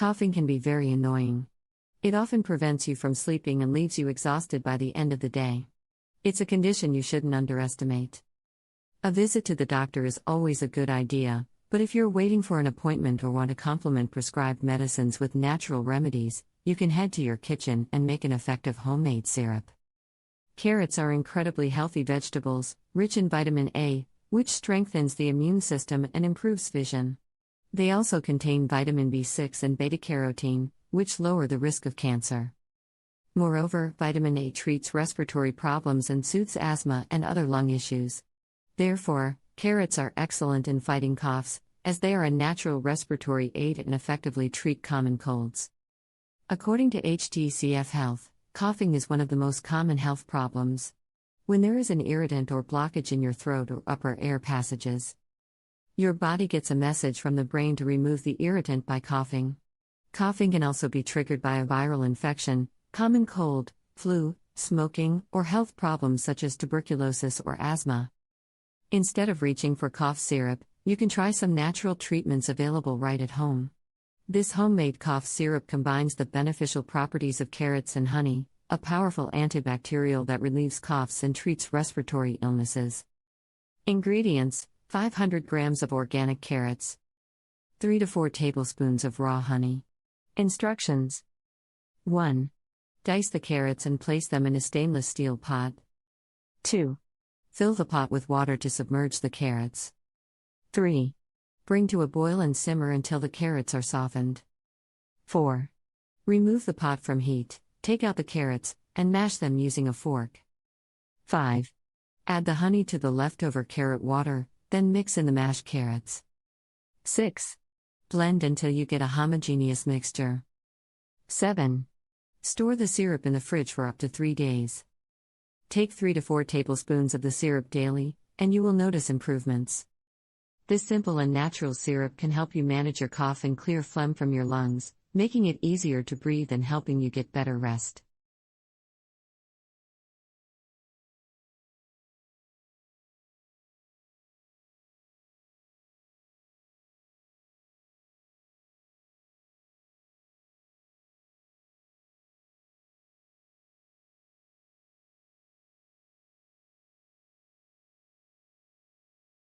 Coughing can be very annoying. It often prevents you from sleeping and leaves you exhausted by the end of the day. It's a condition you shouldn't underestimate. A visit to the doctor is always a good idea, but if you're waiting for an appointment or want to complement prescribed medicines with natural remedies, you can head to your kitchen and make an effective homemade syrup. Carrots are incredibly healthy vegetables, rich in vitamin A, which strengthens the immune system and improves vision. They also contain vitamin B6 and beta-carotene, which lower the risk of cancer. Moreover, vitamin A treats respiratory problems and soothes asthma and other lung issues. Therefore, carrots are excellent in fighting coughs, as they are a natural respiratory aid and effectively treat common colds. According to HTCF Health, coughing is one of the most common health problems. When there is an irritant or blockage in your throat or upper air passages, your body gets a message from the brain to remove the irritant by coughing. Coughing can also be triggered by a viral infection, common cold, flu, smoking, or health problems such as tuberculosis or asthma. Instead of reaching for cough syrup, you can try some natural treatments available right at home. This homemade cough syrup combines the beneficial properties of carrots and honey, a powerful antibacterial that relieves coughs and treats respiratory illnesses. Ingredients: 500 grams of organic carrots, 3 to 4 tablespoons of raw honey. Instructions: 1. Dice the carrots and place them in a stainless steel pot. 2. Fill the pot with water to submerge the carrots. 3. Bring to a boil and simmer until the carrots are softened. 4. Remove the pot from heat, take out the carrots, and mash them using a fork. 5. Add the honey to the leftover carrot water, then mix in the mashed carrots. 6. Blend until you get a homogeneous mixture. 7. Store the syrup in the fridge for up to 3 days. Take 3 to 4 tablespoons of the syrup daily, and you will notice improvements. This simple and natural syrup can help you manage your cough and clear phlegm from your lungs, making it easier to breathe and helping you get better rest.